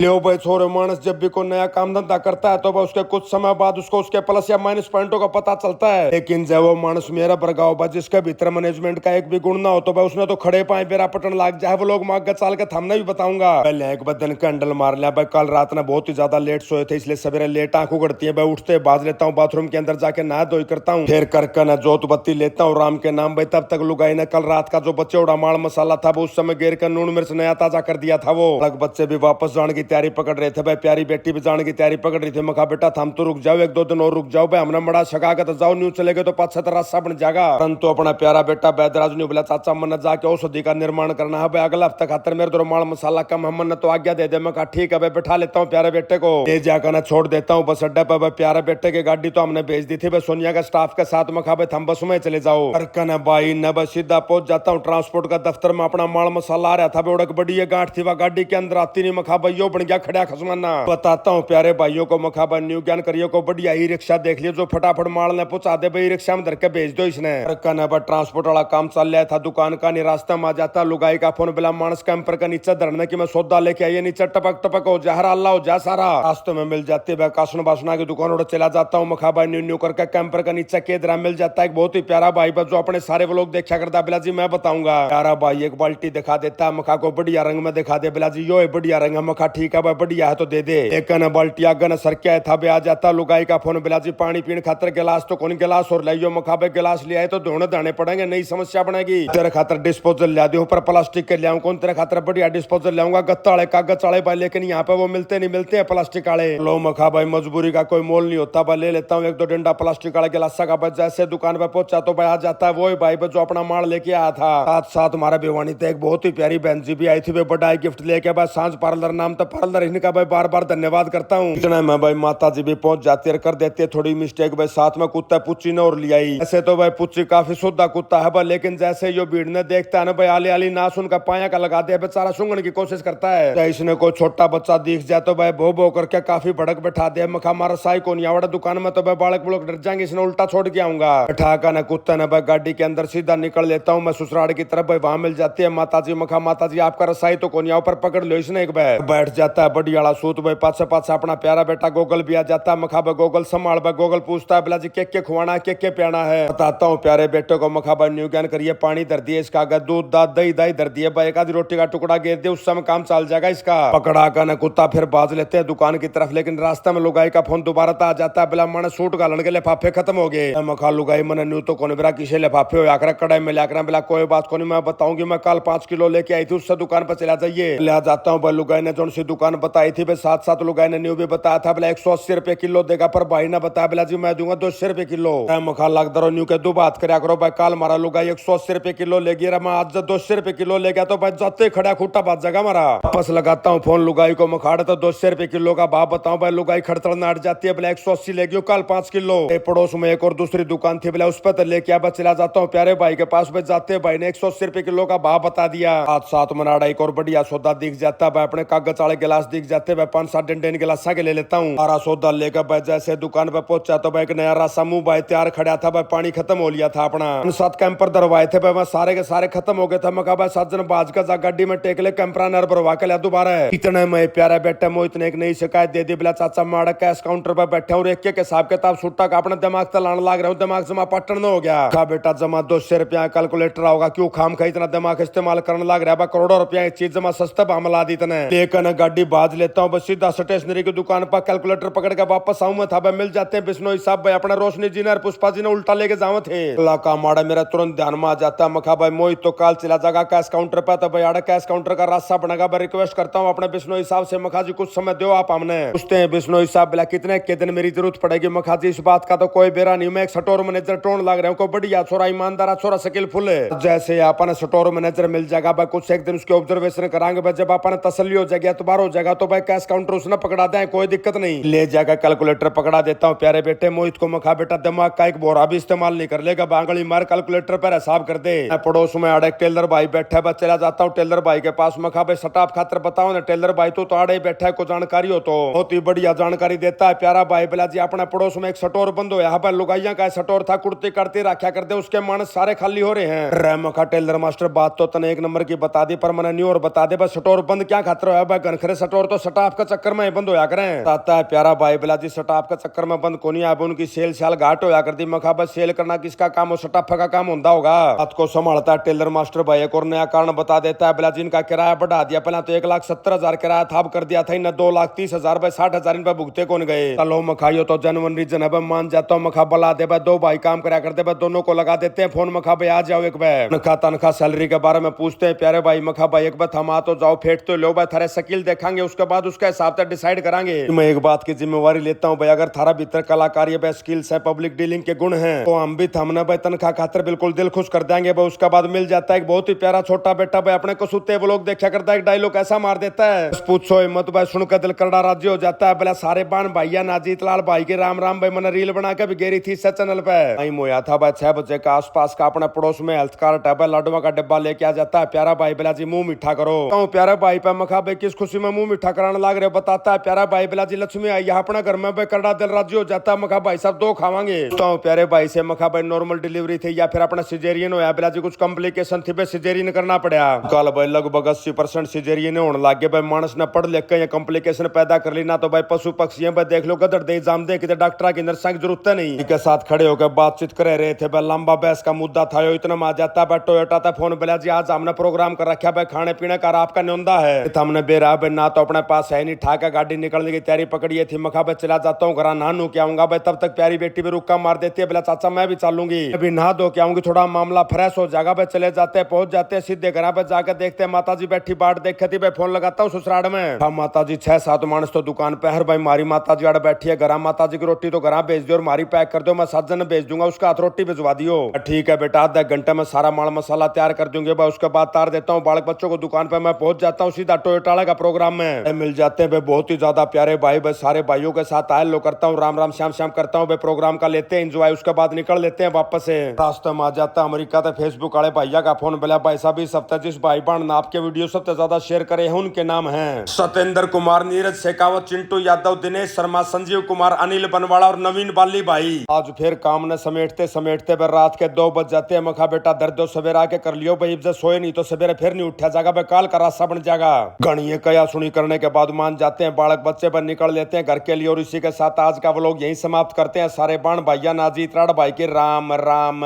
लियो भाई छोरे, मानस जब भी कोई नया काम धंधा करता है तो भाई उसके कुछ समय बाद उसको उसके प्लस या माइनस पॉइंटों का पता चलता है। लेकिन जब वो मानस मेरा बरगाव भाई जिसके भीतर मैनेजमेंट का एक भी गुण ना हो तो भाई उसने तो खड़े पाए बेरा पटन लाग जाए। वो लोग मांग चाल के थमने भी बताऊंगा। पहले एक बदन कैंडल मार लिया भाई, कल रात में बहुत ही ज्यादा लेट सोए थे इसलिए सवेरे लेट आंख उगड़ती है भाई। उठते बाज लेता हूँ, बाथरूम के अंदर जाके नहा धोई करता हूँ, फिर करके न जोत बत्ती लेता हूँ राम के नाम भाई। तब तक लुगाई ने कल रात का जो बच्चे उड़ा माल मसाला था वो उस समय गेर कर नून मिर्च नया ताजा कर दिया था। वो अलग बच्चे भी वापस जाने की तैयारी पकड़ रहे थे भाई, प्यारी बेटी भी जाने की तैयारी पकड़ रही थी। मखा बेटा थम तो रुक जाओ, एक दो दिन और रुक जाओ भाई, हमने बड़ा शका के तो जाओ, न्यू चले गए तो पाछा तो रास्ता बन जाएगा। परंतु अपना प्यारा बेटा बैदराज ने बोला चाचा मन जाके औषधि का निर्माण करना है भाई, अगला हफ्ता खातर मेरे दो माल मसाला कम हम ने तो आज्ञा दे दे। मैं कहा ठीक है भाई, बैठा लेता हूँ प्यारे बेटे को, ले जाकर ना छोड़ देता हूँ बस अड्डा पर। प्यारे बेटे की गाड़ी तो हमने भेज दी थी भाई सोनिया के स्टाफ के साथ। मखा भाई थम बस में चले जाओ करकन भाई न बस सीधा पहुंच जाता हूँ ट्रांसपोर्ट का दफ्तर में। अपना माल मसाला आ रहा था भाई, उड़क बड़ी गांठ थी वह गाड़ी के अंदर आती नहीं। मखा भाई बन गया खड़ा खसमाना। बताता हूँ प्यारे भाइयों को, मखा भाई न्यू ज्ञान करियो को बढ़िया ही रिक्शा देख लियो जो फटाफट माल ने पहुंचा दे भाई, रिक्शा में धर के भेज दो इसने। ट्रांसपोर्ट वाला काम चल रहा था दुकान का, नहीं रास्ता में आ जाता लुगाई का फोन बिला मानस कैंपर का नीचे धरने की मैं सौदा लेके आई, नीचे टपक टपक हो जा अल्लाह हो जा सारा रास्ते में मिल जाती है। कासन बासना की दुकान उड़ चला जाता हूँ। मखा भाई न्यू न्यू करके कैंपर का नीचे केदरा मिल जाता है एक बहुत ही प्यारा भाई जो अपने सारे वो लोग देखा करता। बिला जी मैं बताऊंगा, प्यारा भाई एक बाल्टी दिखा देता है मखा को, बढ़िया रंग में दिखा दे। बिला जी यो बढ़िया रंग है। मखा ठीक है भाई बढ़िया है तो दे दे। एक न बाल्टी आगे न सर क्या था आ जाता लुगाई का फोन। बिला जी पानी पीने खातर गिलास तो कौन गिलास और लाइयो। मखा भाई गिलास ले आए तो धोने दाने पड़ेंगे, नई समस्या बनेगी। तेरे खातर डिस्पोजल ला दो, ऊपर प्लास्टिक के लियाऊं कौन, तेरे खातर बढ़िया डिस्पोजल लाऊंगा गत्ता वाले कागज वाले भाई, लेकिन यहाँ पे वो मिलते नहीं मिलते हैं प्लास्टिक वाले। लो मखा भाई मजबूरी का कोई मोल नहीं होता भाई, ले लेता हूँ एक दो डंडा प्लास्टिक वाले गिलासा का भाई। जैसे दुकान पे पहुंचा तो भाई आ जाता है वो भाई जो अपना माल लेके आया था। साथ साथ हमारा भिवानी थे एक बहुत ही प्यारी बहन जी भी आई थी, वे बड़ा गिफ्ट लेके भाई। सांझ पार्लर नाम तो पार्लर इनका भाई बार बार धन्यवाद करता हूँ। इतना मैं भाई माता जी भी पहुंच जाती है, कर देती है थोड़ी मिस्टेक भाई। साथ में कुत्ता पुच्ची ने और लिया ही, ऐसे तो भाई पुच्ची काफी शुद्धा कुत्ता है भाई, लेकिन जैसे यो भीड़ ने देखता है ना भाई आली आली नास उनका पाया का लगा दे बेचारा, सूंघने की कोशिश करता है। तो इसने कोई छोटा बच्चा दिख जाए तो भाई भो भो करके काफी भड़क बैठा दे। मखा मारा साई को नहीं आवड़ा दुकान में तो भाई बालक बुलक डर जाएंगे, इसने उल्टा छोड़ के आऊंगा। बैठा का ना कुत्ता ने भाई गाड़ी के अंदर सीधा निकल लेता हूँ मैं ससुराल की तरफ भाई, वहां मिल जाती है माता जी। मखा माता जी आपका रसाई तो कोनिया ऊपर पकड़ लो इसने एक बार। बैठ जाता है बढ़िया सूत भाई, पाछे पाछे अपना प्यारा बेटा गोगल भी आ जाता है। मखा भाई गोगल संभाल भाई, गोगल पूछता है बिला जी के खुआना के प्याना है। बताता हूँ प्यारे बेटे को। मखा भाई न्यू ज्ञान करिए, पानी धर दिए इसका, अगर दूध दाद दही दही धर दिए भाई, एक आधी रोटी का टुकड़ा गेर दे उस समय काम चल जाएगा इसका। पकड़ा का न कुत्ता फिर बाज लेते हैं दुकान की तरफ, लेकिन रास्ते में लुगाई का फोन दोबारा आ जाता है। बिला मन सूट गालन के लिफाफे खत्म हो गए। मखा लुगाई मन न्यू तो कौन बिरा किसे लिफाफे हो आकर कड़ाई में लाकर। बिला कोई बात को नहीं, मैं बताऊंगी, मैं कल 5 किलो लेके आई थी उससे दुकान पर चला जाइए। ले जाता हूँ भाई। लुगाई ने जो सी दुकान बताई थी साथ साथ लुगाई ने न्यू भी बताया था बिला 180 रुपए किलो देगा, पर भाई ने बताया बिला जी मैं दूंगा 200 रुपए किलो। मखा लग दरो न्यू के दो बात करा करो भाई, काल मारा लुगाई 180 रुपए किलो ले गया, मैं आज 200 रुपए किलो ले गया तो भाई जाते खड़ा खूटा बात जगह मारा। वापस लगाता हूँ फोन लुगाई को, मखाड़ा तो 200 रुपए किलो का भाव बताऊं भाई। लुगाई खड़तड़ नाट जाती है, बोले 180 ले गयो कल 5 किलो। पड़ोस में एक और दूसरी दुकान थी, बोले उस पर तो लेके आ चला जाता हूँ प्यारे भाई के पास भाई। जाते भाई ने 180 रुपए किलो का भाव बता दिया। आज सात मनाड़ा एक और बढ़िया सौदा दिख जाता है भाई, अपने कागज वाले गिलास दिख जाते भाई, 5-7 डंडे गिलासा के ले लेता हूँ। सारा सौदा लेकर भाई जैसे दुकान पे पहुंचा तो भाई एक नया रासा मुंह भाई तैयार खड़ा था भाई, पानी खत्म हो लिया था अपना। 7 कैंपर दरवाए थे भाई, सारे के सारे खत्म हो गए थे। मैं कहा भाई 7 जन बाज का जा गाड़ी में टेक ले, कैंपरा नर भरवा के लिया दोबारा। इतने में प्यारा बेटा मोहित ने एक नई शिकायत दे दी, बिला चाचा माड़ा कैश काउंटर पर बैठे और एक के हिसाब किताब सुट्टा का अपने दिमाग से लाने लग रहा हूँ, दिमाग जमा पटन हो गया। कहा बेटा जमा 200 रुपया कैलकुलेटर होगा, क्यों खाम खा इतना दिमाग इस्तेमाल करने लग रहा है, करोड़ों रुपया एक चीज जमा सस्ता भाव ला दी तने। लेकिन गाड़ी बाज लेता हूँ बस सीधा स्टेशनरी की दुकान पर, कैलकुलेटर पकड़ के वापस आऊं मैं था भाई। मिल जाते हैं बिश्नोई साहब भाई, अपना रोशनी जी ने और पुष्पा जी ने उल्टा लेके जावे थे। अल्लाह का माड़ा मेरा तुरंत ध्यान में आ जाता है। मखा भाई मोहित तो काल चला जाएगा कैश काउंटर पर, तो भाई आड़ा कैश काउंटर का रास्ता बनेगा। मैं रिक्वेस्ट करता हूँ अपने बिश्नोई साहब से, मखा जी कुछ समय दो आप हमने। पूछते हैं बिश्नोई साहब बिला कितने के दिन मेरी जरूरत पड़ेगी। मखा जी इस बात का तो कोई बेरा नहीं, मैं एक स्टोर मैनेजर टोन लग रहा हूँ, को बढ़िया छोरा ईमानदार छोरा स्किलफुल है। जैसे अपन स्टोर मैनेजर मिल जाएगा भाई, कुछ एक दिन उसके ऑब्जर्वेशन कराएंगे भाई, जब अपन तसल्ली हो जाएगी एतबार हो जाएगा तो भाई कैश काउंटर उसने पकड़ा दे, कोई दिक्कत नहीं। ले जाकर कैलकुलेटर पकड़ा देता हूँ प्यारे बेटे मोहित को। मखा बेटा दिमाग का एक बोरा भी इस्तेमाल नहीं कर लेगा, बांगड़ी मार कैलकुलेटर पर हिसाब कर दे। पड़ोस में आड़े टेलर भाई बैठा बस चला जाता हूँ टेलर भाई के पास। मखा भाई सटाप खातर बताओ ना, टेलर भाई तो आड़े बैठा है, को जानकारी हो तो बहुत ही बढ़िया जानकारी देता है प्यारा भाई। बिला जी अपने पड़ोस में एक स्टोर बंद हो, यहाँ पर लुगाइया का स्टोर था, कुर्ती करते रखा कर दे, उसके मानस सारे खाली हो रहे हैं। मखा टेलर मास्टर बात तो तने एक नंबर की बता दी, पर मैंने न्यू और बता दे बस स्टोर बंद क्या खातर है भाई, घनखरे करे सटोर तो सटाफ का चक्कर में बंद होया करें। ताता है प्यारा भाई बिला जी सटाफ का चक्कर में बंद कोनी अब उनकी सेल साल घाट होया कर दी मखाबत सेल करना किसका काम हो सटाफा का काम होता होगा। बात को संभालता है टेलर मास्टर भाई एक और नया कारण बता देता है बिला जी इनका किराया बढ़ा दिया। पहले तो 1,70,000 किराया था अब कर दिया था इन्हें 2,30,000 रुपए 60,000 इन पे भुगते कौन गए। चलो मखाइयो तो जनवन रीजन है मान जाता हूँ मखा बला दे दो भाई काम करा करते दोनों को लगा देते हैं फोन मखा भाई आ जाओ एक बार तनखा तनखा सैलरी के बारे में पूछते हैं प्यारे भाई मखा भाई एक बार थमा तो जाओ फेट तो लो भाई थारे स्किल देखेंगे उसके बाद उसके हिसाब से डिसाइड करेंगे। मैं एक बात की जिम्मेवारी लेता हूँ भाई अगर थारा भीतर कलाकारी भाई स्किल्स है पब्लिक डीलिंग के गुण है तो हम भी थमने भाई तनखा खातर बिल्कुल दिल खुश कर देंगे भाई। उसके बाद मिल जाता है एक बहुत ही प्यारा छोटा बेटा भाई अपने को सुते वो लोग देखा करता है एक डायलॉग ऐसा मार देता है पूछो हिम्मत भाई सुनकर दिल करड़ा राज्य हो जाता है। बोला सारे बाण भैया नाजीत लाल भाई के राम राम भाई मैंने रील बना के भी गेरी थी चैनल पे वही मोया था भाई 6 बजे का आसपास का अपने पड़ोस में हेल्थ कार्ड है लाडुआ का डिब्बा लेके आ जाता है प्यारा भाई बिला जी मुंह मीठा करो तो प्यारा भाई पे मखा भाई किस खुशी में मुंह मीठा कराने लग रहे बताता है प्यारा भाई बिला जी लक्ष्मी आई यहाँ अपने घर में भाई करड़ा दिल राज्य हो जाता है मखा भाई सब 2 खावांगे तो प्यारे भाई से मखा भाई नॉर्मल डिलीवरी थी या फिर अपना सिजेरियन होया बिला जी कुछ कॉम्प्लिकेशन थी सिजेरियन करना पड़ा कल भाई लगभग 80% सिजेरियन होने लगे भाई मानस ने पढ़ लिख के कॉम्प्लिकेशन पैदा कर ली ना तो भाई पशु पक्षी भाई देख लो गदर दे जाम दे कि डॉक्टर की नर्सा की जरूरत नहीं के साथ खड़े होकर बातचीत कर रहे थे भाई लंबा बहस का मुद्दा था इतना में आ जाता है टोयोटा था फोन बिला जी आज हमने प्रोग्राम कर रखा भाई खाने पीने का आपका न्योंदा है हमने बेरा भाई ना तो अपने पास है नहीं ठाका गाड़ी निकलने की तैयारी पकड़ी थी मखा भाई चला जाता हूँ घर नहा के आऊंगा भाई तब तक प्यारी बेटी भी रुक्का मार देती है बोला चाचा मैं भी चलूंगी अभी नहा धो के आऊंगी थोड़ा मामला फ्रेश हो जाएगा भाई चले जाते हैं पहुंच जाते हैं सीधे घर पे जाकर देखते हैं माता जी बैठी बाट देखी थी भाई फोन लगाता हूँ ससुराल में हाँ माता जी 6-7 मानस तो दुकान पे हर भाई मारी माता जी अड़ बैठी है घर माता जी की रोटी तो घर भेज दो और मारी पैक कर दो मैं 7 जन भेज दूंगा उसका हाथ रोटी भिजवा दियो ठीक है बेटा आधा घंटे में सारा माल मसाला तैयार कर दूंगे भाई उसके बाद तार देता हूँ बालक बच्चों को दुकान पे मैं पहुंच जाता हूँ सीधा टोयोटा का प्रोग्राम में मिल जाते हैं भाई बहुत ही ज्यादा प्यारे भाई भाई सारे भाइयों के साथ आयल लो करता हूँ राम राम श्याम श्याम करता हूँ भाई प्रोग्राम का लेते हैं एंजॉय उसके बाद निकल लेते हैं वापस से रास्ते में आ जाता अमेरिका से फेसबुक वाले भैया का फोन बोला भाई साहब इस हफ्ते जिस भाई बहन ने आपके वीडियो सबसे ज्यादा शेयर करे हैं उनके नाम है सत्येंद्र कुमार नीरज शेखावत चिंटू यादव दिनेश शर्मा संजीव कुमार अनिल बनवाड़ा और नवीन बाली भाई। आज फिर काम ने समेटते समेटते रात के 2 बज जाते हैं मखा बेटा दर्दो सवेरा के कर लियो भाई जब सोए नहीं तो सवेरे फिर नहीं उठा जाएगा भाई काल का रास्ता बन जाएगा गणिये कया सुनी करने के बाद मान जाते हैं बालक बच्चे पर निकल लेते हैं घर के लिए और इसी के साथ आज का व्लॉग यही समाप्त करते हैं। सारे बाण भैया नाजीत राड़ भाई के राम राम।